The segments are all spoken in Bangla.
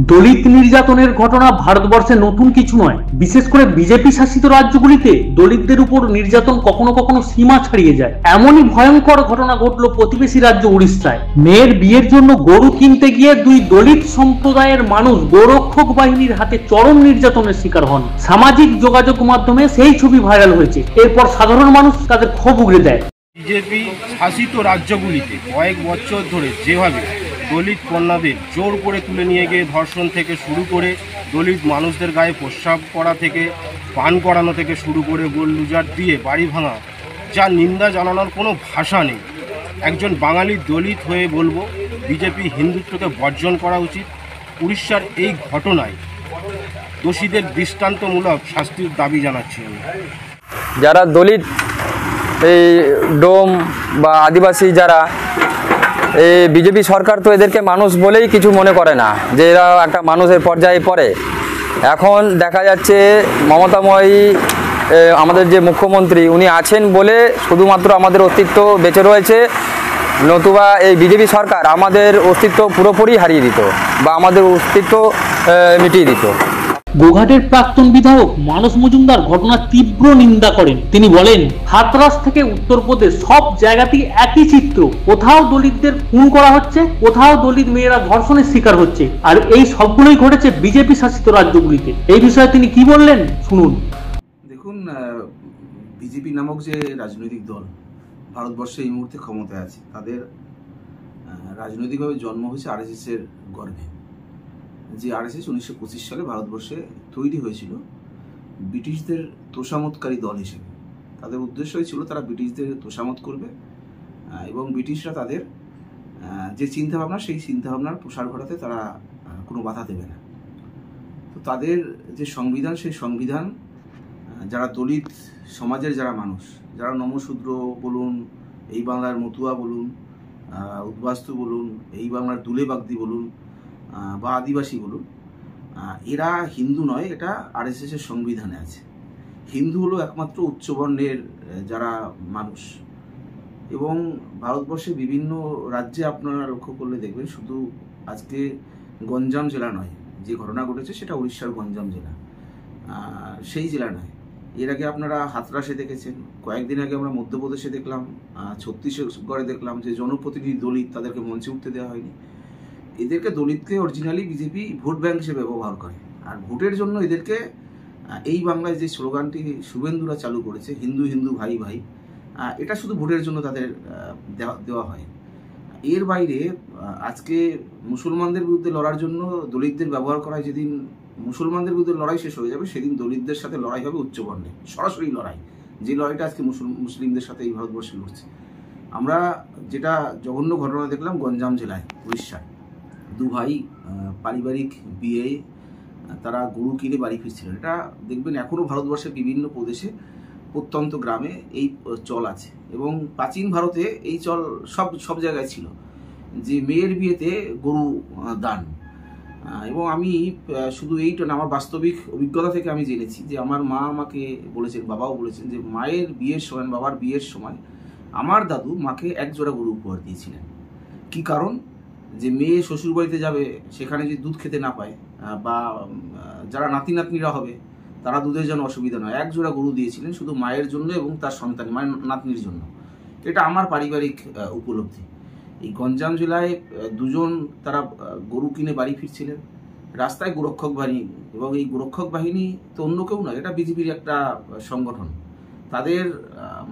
দলিত নির্যাতনের ঘটনা ভারতবর্ষে নতুন কিছু নয়। বিশেষ করে বিজেপি শাসিত রাজ্যগুলিতে দলিতদের উপর নির্যাতন কখনো কখনো সীমা ছাড়িয়ে যায়। এমনই ভয়ঙ্কর ঘটনা ঘটল প্রতিবেশী রাজ্য উড়িষ্যায়। মেয়ের বিয়ের জন্য গরু কিনতে গিয়ে দুই দলিত সম্প্রদায়ের মানুষ গোরক্ষক বাহিনীর হাতে চরম নির্যাতনের শিকার হন। সামাজিক যোগাযোগ মাধ্যমে সেই ছবি ভাইরাল হয়েছে। এরপর সাধারণ মানুষ তাদের ক্ষোভ উগড়ে দেয়। বিজেপি শাসিত রাজ্যগুলিতে কয়েক বছর ধরে যেভাবে দলিত কন্যাদের জোর করে তুলে নিয়ে গিয়ে ধর্ষণ থেকে শুরু করে দলিত মানুষদের গায়ে প্রস্রাব করা থেকে পান করানো থেকে শুরু করে গোললুজার দিয়ে বাড়ি ভাঙা, যা নিন্দা জানানোর কোনো ভাষা নেই। একজন বাঙালি দলিত হয়ে বলবো, বিজেপি হিন্দুত্বকে বর্জন করা উচিত। উড়িষ্যার এই ঘটনায় দোষীদের দৃষ্টান্তমূলক শাস্তির দাবি জানাচ্ছি আমি। যারা দলিত এই ডোম বা আদিবাসী যারা, এই বিজেপি সরকার তো এদেরকে মানুষ বলেই কিছু মনে করে না, যে এরা একটা মানুষের পর্যায়ে পড়ে। এখন দেখা যাচ্ছে মমতাময়ী আমাদের যে মুখ্যমন্ত্রী উনি আছেন বলে শুধুমাত্র আমাদের অস্তিত্ব বেঁচে রয়েছে, নতুবা এই বিজেপি সরকার আমাদের অস্তিত্ব পুরোপুরি হারিয়ে দিত বা আমাদের অস্তিত্ব মিটিয়ে দিত। গোঘাটের প্রাক্তন বিধায়ক মানস মজুমদার ঘটনার তীব্র নিন্দা করেন। তিনি বলেন, হাতরাস থেকে উত্তরপ্রদেশ সব জায়গাতেই একই চিত্র। কোথাও দলিতদের খুন করা হচ্ছে, কোথাও দলিত মেয়েরা ধর্ষণের শিকার হচ্ছে, আর এই সবগুলোই ঘটেছে বিজেপি শাসিত রাজ্যগুলিতে। এই বিষয়ে তিনি কি বললেন শুনুন। দেখুন, বিজেপি নামক যে রাজনৈতিক দল ভারতবর্ষে এই মুহূর্তে ক্ষমতায় আছে, তাদের রাজনৈতিকভাবে জন্ম হয়েছে আরএসএস এর গর্ভে। যে আরএসএস 1925 সালে ভারতবর্ষে তৈরি হয়েছিল ব্রিটিশদের তোষামতকারী দল হিসেবে। তাদের উদ্দেশ্যই ছিল তারা ব্রিটিশদের তোষামত করবে এবং ব্রিটিশরা তাদের যে চিন্তাভাবনা, সেই চিন্তাভাবনার প্রসার ঘটাতে তারা কোনো বাধা দেবে না। তো তাদের যে সংবিধান, সেই সংবিধান যারা দলিত সমাজের যারা মানুষ, যারা নমশূদ্র বলুন, এই বাংলার মতুয়া বলুন, উদ্বাস্তু বলুন, এই বাংলার দুলে বাগদি বলুন বা আদিবাসী বলুন, এরা হিন্দু নয়, এটা আরএসএস এর সংবিধানে আছে। হিন্দু হলো একমাত্র উচ্চবর্ণের যারা মানুষ। এবং ভারতবর্ষে বিভিন্ন রাজ্যে আপনারা লক্ষ্য করলে দেখবেন, শুধু আজকে গঞ্জাম জেলা নয়, যে ঘটনা ঘটেছে সেটা উড়িষ্যার গঞ্জাম জেলা, সেই জেলা নয়। এর আগে আপনারা হাতরাসে দেখেছেন, কয়েকদিন আগে আমরা মধ্যপ্রদেশে দেখলাম, ছত্তিশগড়ে দেখলাম যে জনপ্রতিনিধি দলিত, তাদেরকে মঞ্চে উঠতে দেওয়া হয়নি। এদেরকে দলিতকে অরিজিনালি বিজেপি ভোট ব্যাংক হিসেবে ব্যবহার করে, আর ভোটের জন্য এদেরকে এই বাংলায় যে স্লোগানটি শুভেন্দুরা চালু করেছে, হিন্দু হিন্দু ভাই ভাই, এটা শুধু ভোটের জন্য তাদের দেওয়া হয়। এর বাইরে আজকে মুসলমানদের বিরুদ্ধে লড়ার জন্য দলিতদের ব্যবহার করা হয়। যেদিন মুসলমানদের বিরুদ্ধে লড়াই শেষ হয়ে যাবে, সেদিন দলিতদের সাথে লড়াই হবে উচ্চবর্ণে, সরাসরি লড়াই, যে লড়াইটা আজকে মুসলিমদের সাথে এই ভারতবর্ষে লড়ছে। আমরা যেটা জঘন্য ঘটনা দেখলাম গঞ্জাম জেলায়, উড়িষ্যায়, দু ভাই পারিবারিক বিয়ে, তারা গরু কিনে বাড়ি ফিরছিলেন। এটা দেখবেন এখনও ভারতবর্ষের বিভিন্ন প্রদেশে, প্রত্যন্ত গ্রামে এই চল আছে। এবং প্রাচীন ভারতে এই চল সব জায়গায় ছিল, যে মেয়ের বিয়েতে গরু দান। এবং আমি শুধু এইটা না, আমার বাস্তবিক অভিজ্ঞতা থেকে আমি জেনেছি, যে আমার মা আমাকে বলেছেন, বাবাও বলেছেন, যে মায়ের বিয়ের সময়, বাবার বিয়ের সময় আমার দাদু মাকে এক জোড়া গরু উপহার দিয়েছিলেন। কি কারণ? যে মেয়ে শ্বশুর বাড়িতে যাবে, সেখানে যদি দুধ খেতে না পায়, বা যারা নাতি নাতনিরা হবে তারা দুধের জন্য অসুবিধা নয়, এক জোড়া গরু দিয়েছিলেন শুধু মায়ের জন্য এবং তার সন্তান, মায়ের নাতনির জন্য। এটা আমার পারিবারিক উপলব্ধি। এই গঞ্জাম জেলায় দুজন তারা গরু কিনে বাড়ি ফিরছিলেন, রাস্তায় গোরক্ষক বাহিনী, এবং এই গোরক্ষক বাহিনী তো অন্য কেউ নয়, এটা বিজেপির একটা সংগঠন। তাদের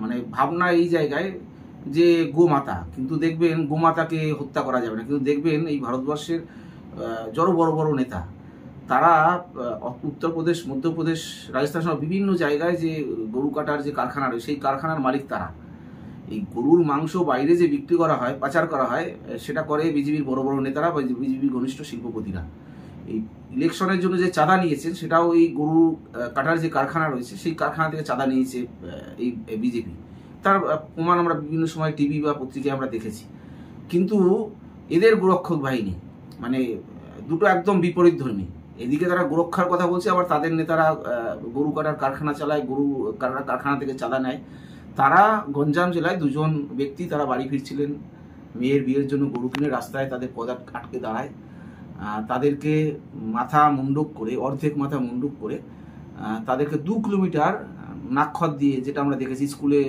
মানে ভাবনা এই জায়গায় যে গোমাতা, কিন্তু দেখবেন গোমাতাকে হত্যা করা যাবে না, কিন্তু দেখবেন এই ভারতবর্ষের যত বড় বড় নেতা, তারা উত্তরপ্রদেশ, মধ্যপ্রদেশ, রাজস্থান সহ বিভিন্ন জায়গায় যে গরু কাটার যে কারখানা রয়েছে, সেই কারখানার মালিক তারা। এই গরুর মাংস বাইরে যে বিক্রি করা হয়, পাচার করা হয়, সেটা করে বিজেপির বড় বড় নেতারা বা বিজেপির ঘনিষ্ঠ শিল্পপতিরা। এই ইলেকশনের জন্য যে চাঁদা নিয়েছেন, সেটাও এই গরু কাটার যে কারখানা রয়েছে, সেই কারখানা থেকে চাঁদা নিয়েছে এই বিজেপি। তার প্রমাণ আমরা বিভিন্ন সময় টিভি বা পত্রিকায় আমরা দেখেছি। কিন্তু এদের গোরক্ষক বাহিনী মানে দুটো একদম বিপরীত ধর্মী। এদিকে তারা গোরক্ষার কথা বলছে, আবার তাদের নেতারা গরু কাটার কারখানা চালায়, গরু কাটার কারখানা থেকে চাঁদা নেয়। তারা গঞ্জাম জেলায় দুজন ব্যক্তি, তারা বাড়ি ফিরছিলেন মেয়ের বিয়ের জন্য গরু কিনে, রাস্তায় তাদের পদ আটকে দাঁড়ায়। তাদেরকে মাথা মুন্ডুক করে, অর্ধেক মাথা মুন্ডুক করে তাদেরকে 2 কিলোমিটার নাক্ষত দিয়ে, যেটা আমরা দেখেছি স্কুলে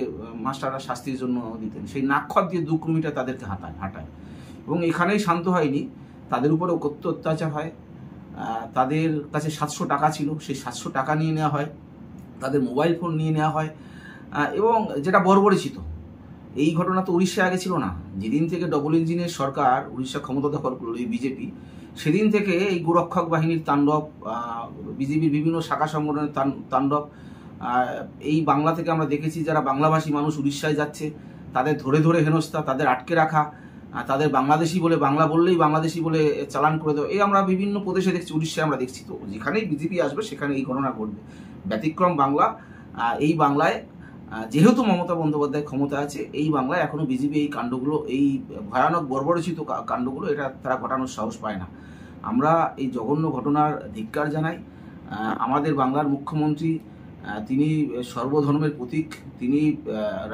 মাস্টাররা শাস্তির জন্য দিতেন, সেই নাক্ষত দিয়ে 2 কিলোমিটার তাদেরকে হাঁটায় এবং এখানেই শান্ত হয়নি, তাদের উপরে কত অত্যাচার হয়। তাদের কাছে 700 টাকা ছিল, সেই 700 টাকা নিয়ে নেওয়া হয়, তাদের মোবাইল ফোন নিয়ে নেওয়া হয় এবং যেটা বর্বরিচিত, এই ঘটনা তো উড়িষ্যায় আগে ছিল না। যেদিন থেকে ডবল ইঞ্জিনের সরকার উড়িষ্যা ক্ষমতা দখল করলো এই বিজেপি, সেদিন থেকে এই গোরক্ষক বাহিনীর তাণ্ডব, বিজেপির বিভিন্ন শাখা সংগঠনের তাণ্ডব। এই বাংলা থেকে আমরা দেখেছি যারা বাংলাভাষী মানুষ উড়িষ্যায় যাচ্ছে তাদের ধরে ধরে হেনস্থা, তাদের আটকে রাখা, তাদের বাংলাদেশি বলে, বাংলা বললেই বাংলাদেশি বলে চালান করে দেওয়া, এই আমরা বিভিন্ন প্রদেশে দেখছি, উড়িষ্যায় আমরা দেখছি। তো যেখানেই বিজেপি আসবে সেখানে এই ঘটনা ঘটবে। ব্যতিক্রম বাংলা, এই বাংলায় যেহেতু মমতা বন্দ্যোপাধ্যায় ক্ষমতা আছে, এই বাংলায় এখনো বিজেপি এই কাণ্ডগুলো, এই ভয়ানক বর্বরচিত কাণ্ডগুলো এটা তারা ঘটানোর সাহস পায় না। আমরা এই জঘন্য ঘটনার ধিক্কার জানাই। আমাদের বাংলার মুখ্যমন্ত্রী, তিনি সর্বধর্মের প্রতীক, তিনি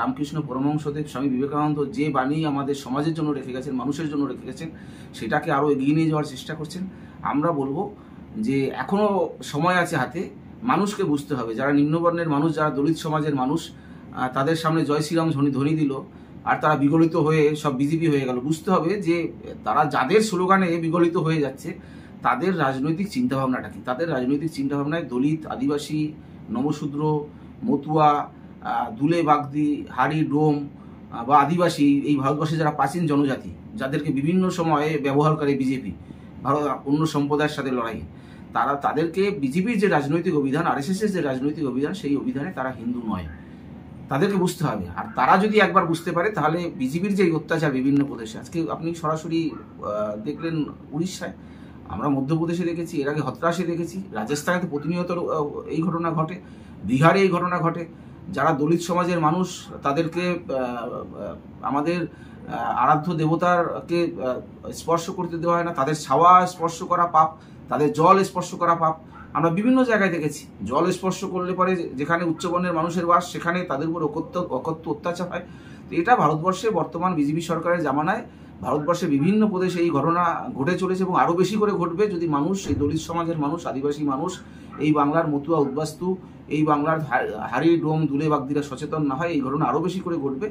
রামকৃষ্ণ পরমহংসদেব স্বামী বিবেকানন্দ যে বাণী আমাদের সমাজের জন্য রেখে গেছেন, মানুষের জন্য রেখে গেছেন, সেটাকে আরও এগিয়ে নিয়ে যাওয়ার চেষ্টা করছেন। আমরা বলবো যে এখনও সময় আছে হাতে, মানুষকে বুঝতে হবে, যারা নিম্নবর্ণের মানুষ, যারা দলিত সমাজের মানুষ, তাদের সামনে জয় শ্রীরাম ধ্বনি দিল আর তারা বিগলিত হয়ে সব বিজেপি হয়ে গেল। বুঝতে হবে যে তারা যাদের স্লোগানে বিগলিত হয়ে যাচ্ছে তাদের রাজনৈতিক চিন্তাভাবনাটা কি। তাদের রাজনৈতিক চিন্তাভাবনায় দলিত, আদিবাসী, নবশূদ্র, মতুয়া, দুলে বাগদি, হাড়ি, ডোম বা আদিবাসী, এই ভারতবর্ষে যারা প্রাচীন জনজাতি, যাদেরকে বিভিন্ন সময়ে ব্যবহার করে বিজেপি অন্য সম্প্রদায়ের সাথে লড়াই, তাদেরকে বিজেপির যে রাজনৈতিক অভিধান, আরএসএসের যে রাজনৈতিক অভিধান, সেই অভিধানে তারা হিন্দু নয়, তাদেরকে বুঝতে হবে। আর তারা যদি একবার বুঝতে পারে তাহলে বিজেপির যে অত্যাচার বিভিন্ন প্রদেশে, আজকে আপনি সরাসরি দেখলেন উড়িষ্যায়, আমরা মধ্যপ্রদেশে দেখেছি, এর আগে হত্রাসে দেখেছি, রাজস্থানে তো প্রতিনিয়ত এই ঘটনা ঘটে, বিহারে এই ঘটনা ঘটে। যারা দলিত সমাজের মানুষ তাদেরকে আমাদের আরাধ্য দেবতারকে স্পর্শ করতে দেওয়া হয় না, তাদের ছাওয়া স্পর্শ করা পাপ, তাদের জল স্পর্শ করা পাপ। আমরা বিভিন্ন জায়গায় দেখেছি জল স্পর্শ করলে পরে যেখানে উচ্চবর্ণের মানুষের বাস সেখানে তাদের উপর অকথ্য অত্যাচার হয়। তো এটা ভারতবর্ষে বর্তমান বিজেপি সরকারের জামানায় ভারতবর্ষে বিভিন্ন প্রদেশে এই ঘটনা ঘটে চলেছে এবং আরও বেশি করে ঘটবে যদি মানুষ, এই দলিত সমাজের মানুষ, আদিবাসী মানুষ, এই বাংলার মতুয়া, উদ্বাস্তু, এই বাংলার হাড়ি, ডোম, দুলে বাগদিরা সচেতন না হয়, এই ঘটনা আরও বেশি করে ঘটবে।